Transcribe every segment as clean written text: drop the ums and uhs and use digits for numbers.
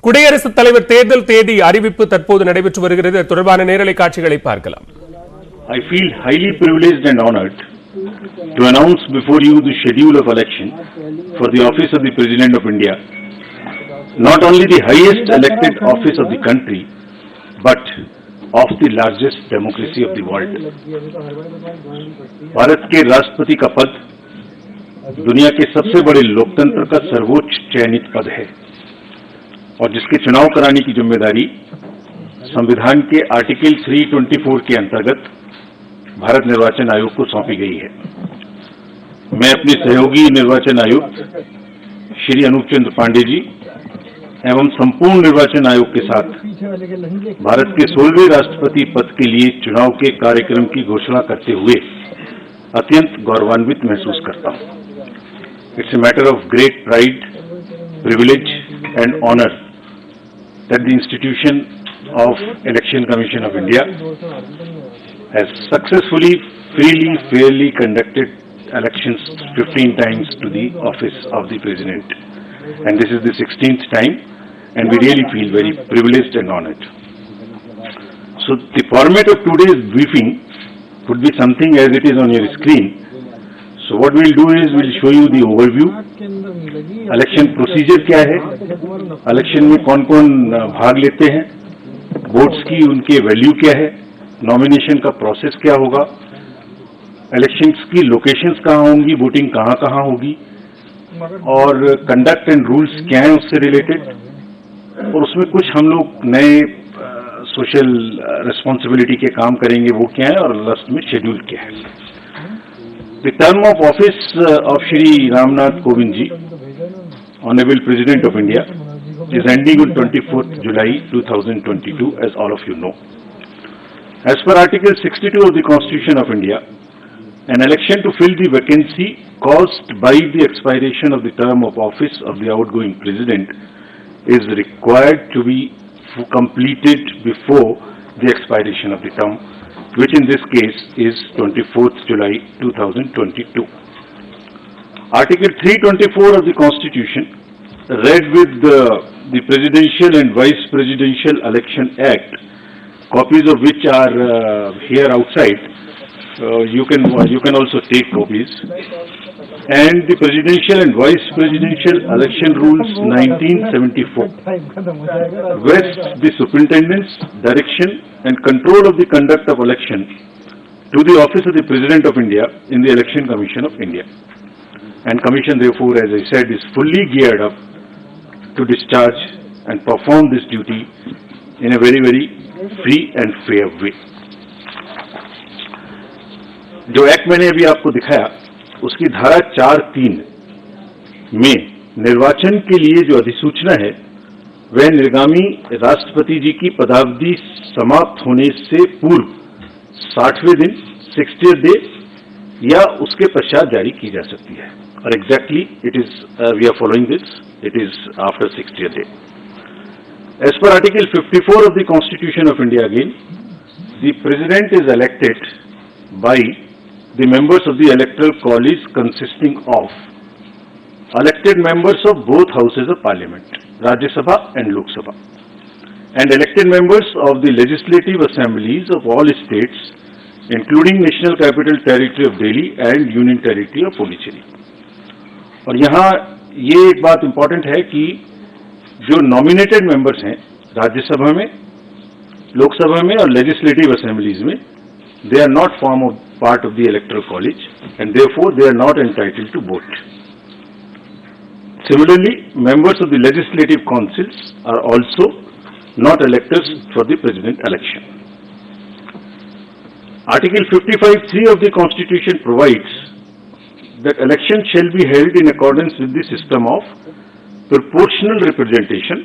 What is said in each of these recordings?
குடியரசுத் தலைவர் தேர்தல் தேதி அறிவிப்பு தற்போது நடைபெற்று வருகிறது. தொடர்பான நேரலை காட்சிகளை பார்க்கலாம். I feel highly privileged and honored to announce before you the schedule of election for the office of the President of India, not only the highest elected office of the country, but of the largest democracy of the world. Bharat के राष्ट्रपति का पद दुनिया के सबसे बड़े लोकतंत्र का सर्वोच्च चयनित पद है और जिसके चुनाव कराने की जिम्मेदारी संविधान के आर्टिकल 324 के अंतर्गत भारत निर्वाचन आयोग को सौंपी गई है। मैं अपने सहयोगी निर्वाचन आयुक्त श्री अनूप चंद्र पांडे जी एवं संपूर्ण निर्वाचन आयोग के साथ भारत के 16वें राष्ट्रपति पद के लिए चुनाव के कार्यक्रम की घोषणा करते हुए अत्यंत गौरवान्वित महसूस करता हूं। It's a matter of great pride, privilege and honor that the institution of Election Commission of India has successfully, freely, fairly conducted elections 15 times to the office of the President, and this is the 16th time, and we really feel very privileged and honored. So the format of today's briefing would be something as it is on your screen. So what we'll do is we'll show you the overview, election procedure क्या है, election में कौन कौन भाग लेते हैं, votes की उनके वैल्यू क्या है, नॉमिनेशन का प्रोसेस क्या होगा, इलेक्शंस की लोकेशंस कहाँ होंगी, वोटिंग कहाँ कहाँ होगी और कंडक्ट एंड रूल्स क्या हैं उससे रिलेटेड, और उसमें कुछ हम लोग नए सोशल रिस्पॉन्सिबिलिटी के काम करेंगे वो क्या है और लास्ट में शेड्यूल क्या है। The term of office of Shri Ramnath Kovind ji, Honorable President of India, is ending on 24th July 2022, as all of you know. As per Article 62 of the Constitution of India, an election to fill the vacancy caused by the expiration of the term of office of the outgoing President is required to be completed before the expiration of the term, which in this case is 24th July 2022. Article 324 of the Constitution, read with the Presidential and Vice Presidential Election Act, copies of which are here outside. You can also take copies. And the Presidential and Vice Presidential Election Rules 1974 vests the superintendence, direction and control of the conduct of election to the office of the President of India in the Election Commission of India. And Commission therefore, as I said, is fully geared up to discharge and perform this duty in a very, very free and fair way. जो act मैंने अभी आपको दिखाया उसकी धारा 4(3) में निर्वाचन के लिए जो अधिसूचना है वह निर्गामी राष्ट्रपति जी की पदावधि समाप्त होने से पूर्व 60वें दिन 60th डे या उसके पश्चात जारी की जा सकती है। और exactly it is we are following this, it is after 60th day. As per article 54 of the constitution of India, again the president is elected by the members of the electoral college consisting of elected members of both houses of parliament, Rajya Sabha and Lok Sabha, and elected members of the legislative assemblies of all states including National Capital Territory of Delhi and Union Territory of Puducherry। और यहाँ ये एक बात important है कि जो nominated members हैं राज्यसभा में, लोकसभा में और लेजिस्लेटिव असेंबलीज में, they are not part of the electoral college and therefore they are not entitled to vote. Similarly, members of the legislative councils are also not electors for the president election. Article 55(3) of the Constitution provides that election shall be held in accordance with the system of proportional representation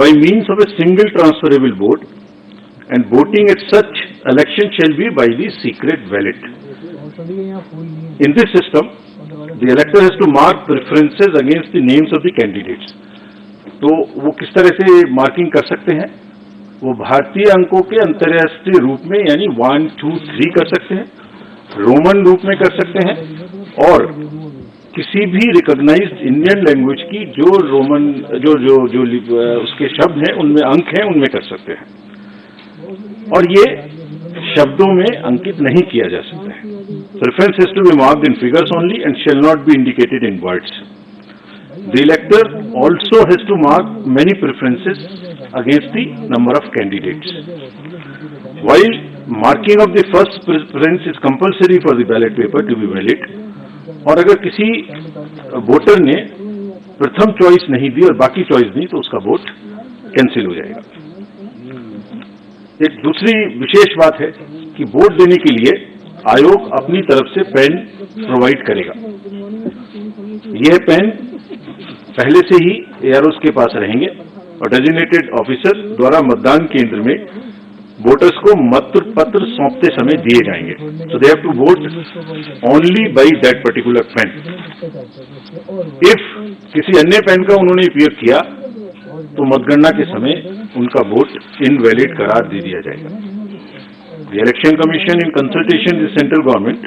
by means of a single transferable vote, and voting at such election shall be by the secret ballot. In this system, the elector has to mark preferences against the names of the candidates. तो वो किस तरह से marking कर सकते हैं? वो भारतीय अंकों के अंतर्राष्ट्रीय रूप में यानी 1, 2, 3 कर सकते हैं, रोमन रूप में कर सकते हैं और किसी भी रिकॉग्नाइज्ड इंडियन लैंग्वेज की जो रोमन जो जो जो उसके शब्द हैं, उनमें अंक हैं, उनमें कर सकते हैं, और ये शब्दों में अंकित नहीं किया जा सकता है. Preference has to be marked in figures only and shall not be indicated in words. The elector also has to mark many preferences against the number of candidates. While marking of the first preference is compulsory for the ballot paper to be valid, और अगर किसी voter ने प्रथम choice नहीं दी और बाकी choice दी तो उसका वोट कैंसिल हो जाएगा. एक दूसरी विशेष बात है कि वोट देने के लिए आयोग अपनी तरफ से पेन प्रोवाइड करेगा. यह पेन पहले से ही एआरओस के पास रहेंगे और डेजिग्नेटेड ऑफिसर द्वारा मतदान केंद्र में वोटर्स को मत पत्र सौंपते समय दिए जाएंगे. So they have to vote only by that particular pen. If किसी अन्य पेन का उन्होंने उपयोग किया तो मतगणना के समय उनका वोट इनवैलिड करार दे दिया जाएगा. The Election Commission, in consultation with the central government,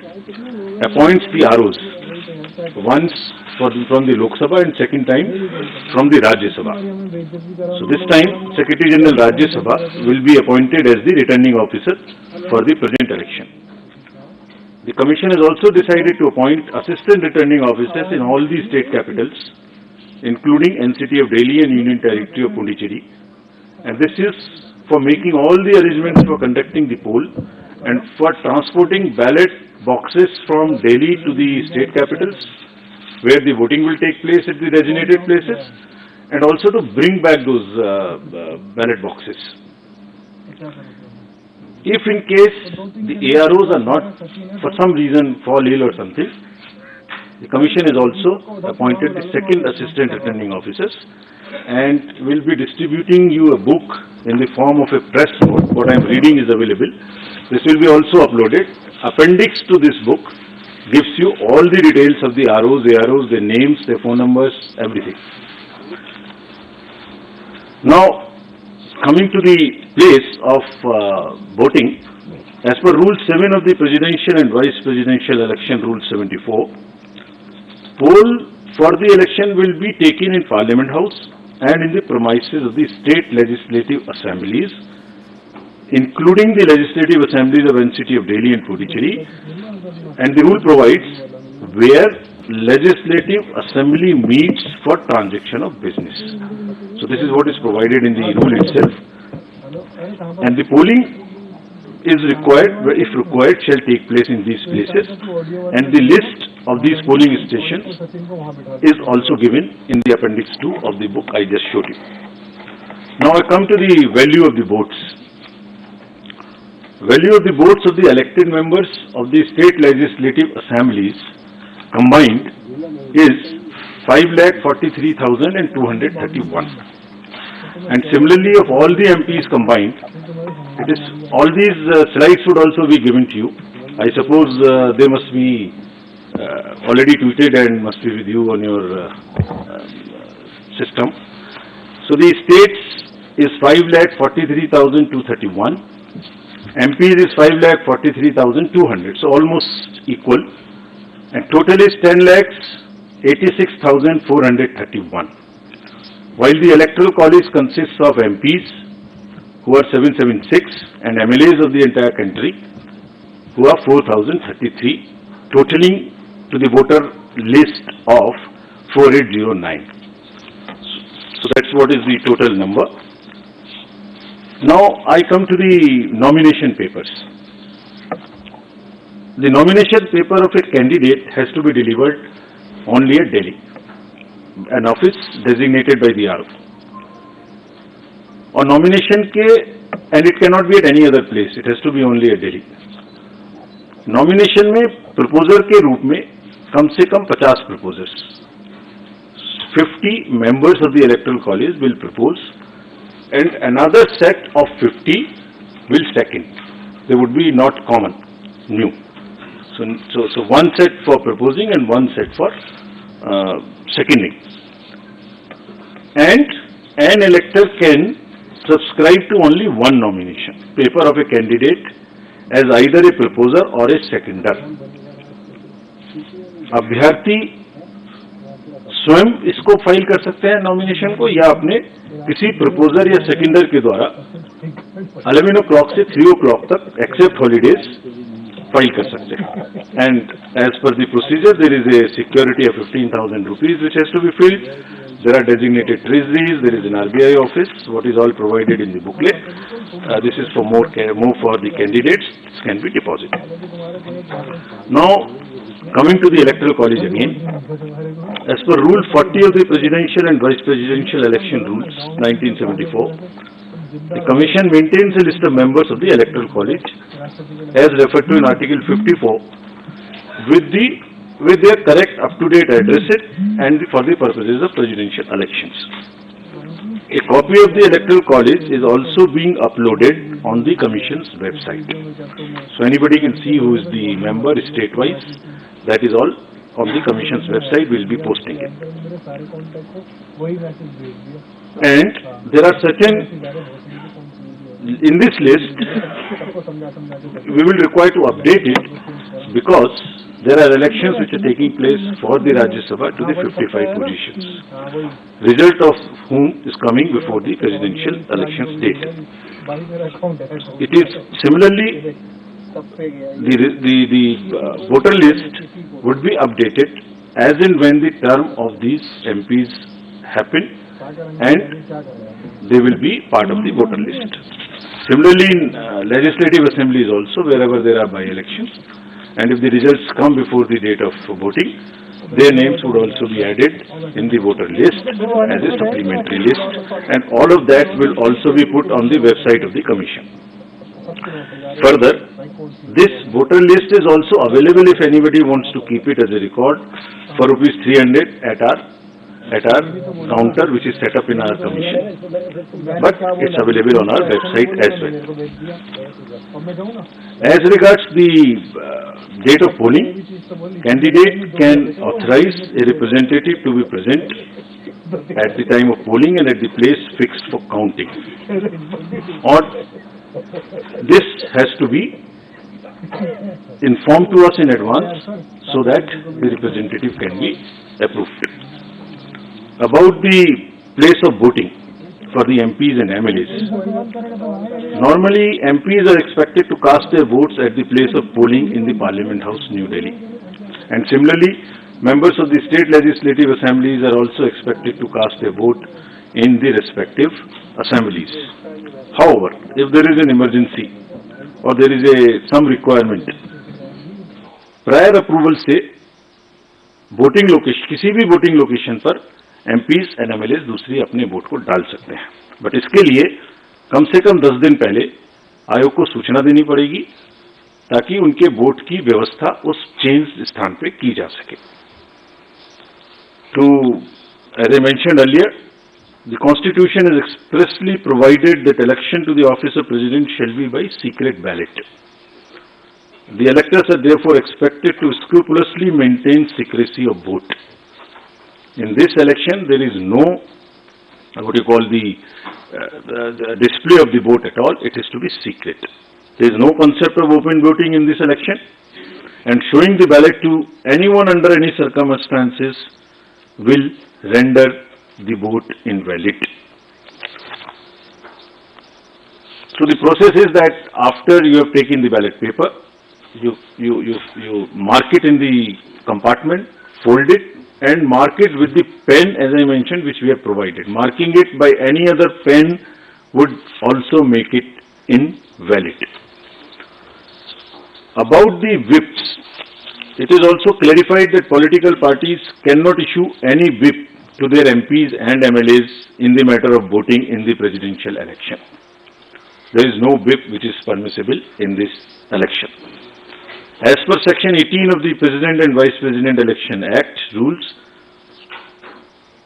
appoints the ROs once from the Lok Sabha and second time from the Rajya Sabha. So this time, Secretary General Rajya Sabha will be appointed as the returning officer for the present election. The Commission has also decided to appoint assistant returning officers in all the state capitals, including NCT of Delhi and Union Territory of Pondicherry, and this is for making all the arrangements for conducting the poll and for transporting ballot boxes from Delhi to the state capitals where the voting will take place at the designated places, and also to bring back those ballot boxes. If in case the AROs are not, for some reason, fall ill or something, the Commission has also appointed the second assistant returning officers and will be distributing you a book in the form of a press note. What I am reading is available. This will be also uploaded. Appendix to this book gives you all the details of the ROs, AROs, their names, their phone numbers, everything. Now, coming to the place of voting, as per Rule 7 of the Presidential and Vice Presidential Election Rule 74, poll for the election will be taken in Parliament House and in the premises of the state legislative assemblies, including the legislative assemblies of NCT of Delhi and Puducherry, and the rule provides where legislative assembly meets for transaction of business. So this is what is provided in the rule itself, and the polling is required, if required, shall take place in these places, and the list of these polling stations is also given in the appendix 2 of the book I just showed you. Now I come to the value of the votes. Value of the votes of the elected members of the state legislative assemblies combined is 5,43,231, and similarly of all the MPs combined, it is all these slides would also be given to you. I suppose they must be already tweeted and must be with you on your system. So the states is 5,43,231, MPs is 5,43,200, so almost equal, and total is 10,86,431. While the electoral college consists of MPs who are 776 and MLAs of the entire country who are 4,033, totaling to the voter list of 4809. So that's what is the total number. Now I come to the nomination papers. The nomination paper of a candidate has to be delivered only at Delhi, an office designated by the RO. और nomination के, and it cannot be at any other place, it has to be only at Delhi. Nomination में proposer के रूप में कम से कम 50 proposers, 50 members of the electoral college will propose, and another set of 50 will second. They would be not common, new. So one set for proposing and one set for seconding. And an elector can subscribe to only one nomination paper of a candidate as either a proposer or a seconder. अभ्यर्थी स्वयं इसको file कर सकते हैं nomination को, या अपने किसी प्रपोजर या सेकेंडर के द्वारा 11 o'clock से 3 o'clock तक एक्सेप्ट हॉलीडेज फाइल कर सकते हैं. And as per the procedure there is a security of 15,000 rupees which has to be filled. There are designated treasuries. There is an RBI office. What is all provided in the booklet. This is for more for the candidates. This can be deposited. Now, coming to the electoral college again, as per Rule 40 of the Presidential and Vice Presidential Election Rules 1974, the Commission maintains a list of members of the electoral college, as referred to in Article 54, with their correct up-to-date addresses and for the purposes of presidential elections. A copy of the electoral college is also being uploaded on the Commission's website. So anybody can see who is the member state-wise. That is all on the Commission's website. We will be posting it. And there are certain, in this list, we will require to update it because there are elections which are taking place for the Rajya Sabha to the 55 positions, result of whom is coming before the presidential election date. It is similarly, the voter list would be updated as and when the term of these MPs happen, and they will be part of the voter list. Similarly, in legislative assemblies also, wherever there are by-elections, and if the results come before the date of voting, their names would also be added in the voter list as a supplementary list, and all of that will also be put on the website of the Commission. Further, this voter list is also available if anybody wants to keep it as a record for ₹300 at our counter which is set up in our commission, but it's available on our website as well. As regards the date of polling, candidate can authorize a representative to be present at the time of polling and at the place fixed for counting. Or this has to be informed to us in advance so that the representative can be approved. About the place of voting for the MPs and MLAs. Normally, MPs are expected to cast their votes at the place of polling in the Parliament House, New Delhi. And similarly, members of the state legislative assemblies are also expected to cast their vote in the respective assemblies. However, if there is an emergency or there is some requirement, prior approval से voting location, किसी भी voting location पर MPs and MLAs दूसरी अपने vote को डाल सकते हैं, बट इसके लिए कम से कम 10 दिन पहले आयोग को सूचना देनी पड़ेगी ताकि उनके वोट की व्यवस्था उस चेंज स्थान पे की जा सके. As I mentioned earlier, the Constitution has expressly provided that election to the office of President shall be by secret ballot. The electors are therefore expected to scrupulously maintain secrecy of vote. In this election, there is no, what you call the display of the vote at all. It is to be secret. There is no concept of open voting in this election, and showing the ballot to anyone under any circumstances will render the vote invalid. So the process is that after you have taken the ballot paper, you mark it in the compartment, fold it, and mark it with the pen, as I mentioned, which we have provided. Marking it by any other pen would also make it invalid. About the whips, it is also clarified that political parties cannot issue any whip to their MPs and MLAs in the matter of voting in the presidential election. There is no whip which is permissible in this election. As per Section 18 of the President and Vice President Election Act rules,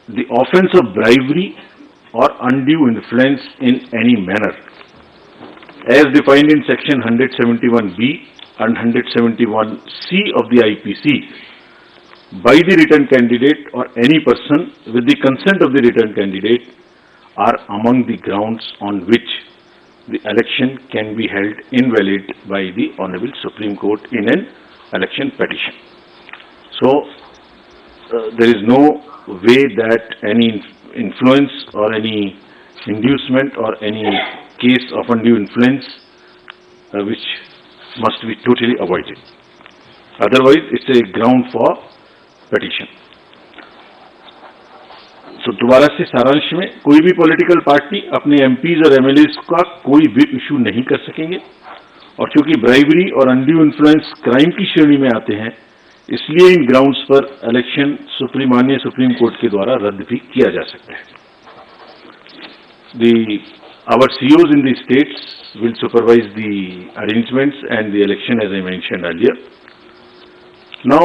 the offence of bribery or undue influence in any manner, as defined in Section 171B and 171C of the IPC, by the returned candidate or any person with the consent of the returned candidate, are among the grounds on which the election can be held invalid by the Honorable Supreme Court in an election petition. So, there is no way that any influence or any inducement or any case of undue influence which must be totally avoided. Otherwise, it's a ground for petition. तो दोबारा से सारांश में, कोई भी political party अपने MPs और MLAs का कोई भी इशू नहीं कर सकेंगे, और क्योंकि ब्राइबरी और अनड्यू इन्फ्लुएंस क्राइम की श्रेणी में आते हैं, इसलिए इन ग्राउंड्स पर इलेक्शन माननीय सुप्रीम कोर्ट के द्वारा रद्द भी किया जा सकता है. Our COs in the states will supervise the arrangements and the election, as I mentioned earlier. Now,